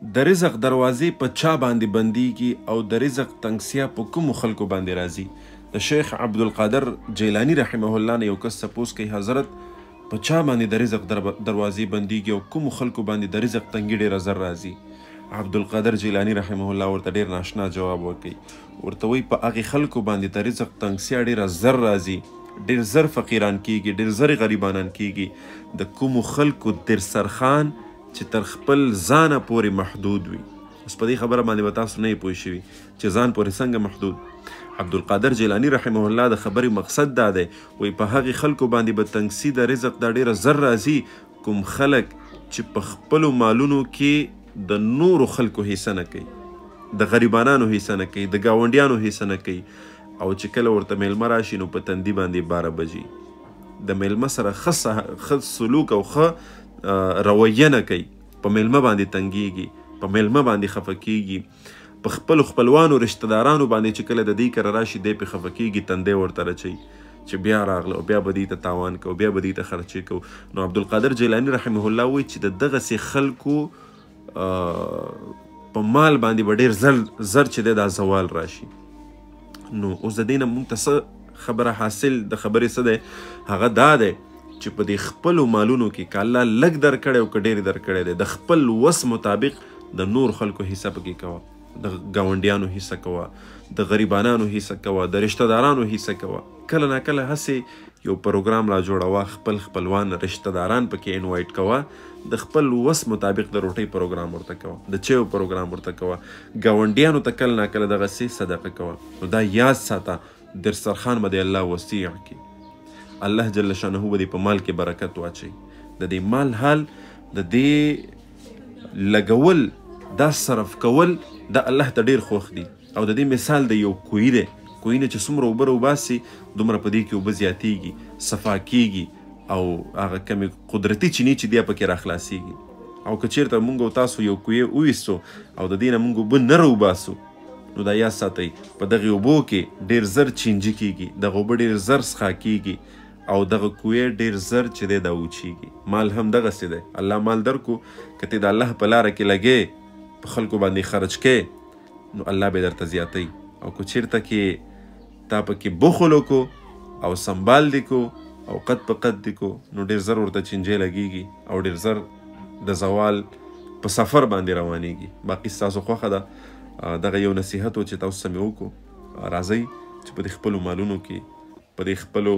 د رزق دروازې په چا باندې بندیږي او د رزق تنګسیا په کومو خلکو باندې راځي؟ د شیخ عبدالقادر جیلانی رحمه الله نه یو کس تپوس کوي حضرت په چا باندې د رزق دروازې بندیږي او کومو خلکو باندې د رزق تنګي ډېره زر راځي؟ عبدالقادر جیلانی رحمه الله ورته ډېر ناشنا جواب ورکوي، ورته وایي په هغې خلکو باندې د رزق تنګسیا ډېره زر راځي، ډېر زر فقیران کیږي، ډېر زر غریبانان کیږي د کومو خلکو درسرخان چې تر خپل ځانه پورې محدود وي. اوس په دې خبره باندې به تاسو نه یې پوه شوي چې ځان پورې څنګه محدود؟ عبدالقادر جیلانی رحمه الله د خبرې مقصد دا دی، وایي په هغې خلکو باندې به تنګسي د رزق دا ډېره زر راځي کوم خلک چې په خپلو مالونو کې د نورو خلکو حصه نه کوي، د غریبانانو حصه نه کوي، د ګاونډیانو حصه نه کوي، او چې کله ورته میلمه راشي نو په تندي باندې 12 بجې د میلمه سره ښه سلوک او ښه رویه نه کوي، په میلمه باندې تنګیږي، په میلمه باندې خفه کیږي، په خپلو خپلوانو رشته دارانو باندې چې کله د دې کره راشي دی پې خفه کیږي، تندی ورته رچوي چې بیا راغله او بیا به دې ته تاوان کوو، بیا به دې ته خرچې کوو. نو عبدالقادر جیلانی رحمه الله وایي چې د دغسې خلکو په مال باندې به ډېر زر چې دی دا زوال راشي. نو اوس د دې نه موږ ته څه خبره حاصل د خبرې څه دی؟ هغه دا دی چې په دې خپلو مالونو کې که الله لږ درکړی او که ډېر درکړی دی، د خپل وس مطابق د نور خلکو حصه پکې کوه، د ګاونډیانو حصه کوه، د غریبانانو حصه کوه، د رشته دارانو حصه کوه. کله نه کله هسې یو پروګرام را جوړوه، خپل خپلوان رشته داران پکې انوایټ کوه، د خپل وس مطابق د روټۍ پروګرام ورته کوه، د چایو پروګرام ورته کوه، ګاونډیانو ته کله نه کله دغسې صدقه کوه. نو دا یاد ساته درسرخان به د الله وسیع کړي، الله جل شانه به دې په مال کې برکت واچوي. د دې مال حال د دې لګول دا صرف کول دا الله ته ډېر خوښ دي. او د دې مثال د یو کوی دی، کوی نه چې څومره اوبه راوباسي دومره په دې کې اوبه زیاتیږي، صفا کیږي، او هغه کمې قدرتي چینې چې دی پکې راخلاصیږي. او که چېرته موږ او تاسو یو کوی وویستو او د دې نه موږ اوبه نه راوباسو نو دا یاد ساتئ په دغې اوبو کې ډېر زر چینجي کیږي، دغه اوبه ډېر زر څښا کیږي، او دغه کوی ډېر زر چې دی دا وچیږي. مال هم دغسې دی، الله مال درکو که ته د الله په لاره کې لګې، په خلکو باندې خرج کې، نو الله به درته زیاتوي. او که چېرته کې تا پکې بخل وکړو او سنبال دې کو او قد په قد دې کو نو ډېر زر ورته چینجی لګیږي او ډېر زر د زوال په سفر باندې روانیږي. باقي ستاسو خوښه ده. دغه یو نصیحت و چې تاسو سمې وکړو. راځئ چې په دې خپلو مالونو کې، په دې خپلو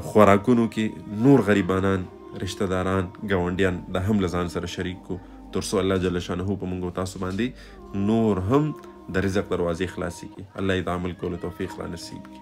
خوراکونو کې نور غریبانان، رشته داران، ګاونډیان دا هم له ځان سره شریک کو، تر څو الله جل شانه په موږ او تاسو باندې نور هم د رزق دروازې خلاصې کړي. الله یې د عمل کولو توفیق را نصیب کړي.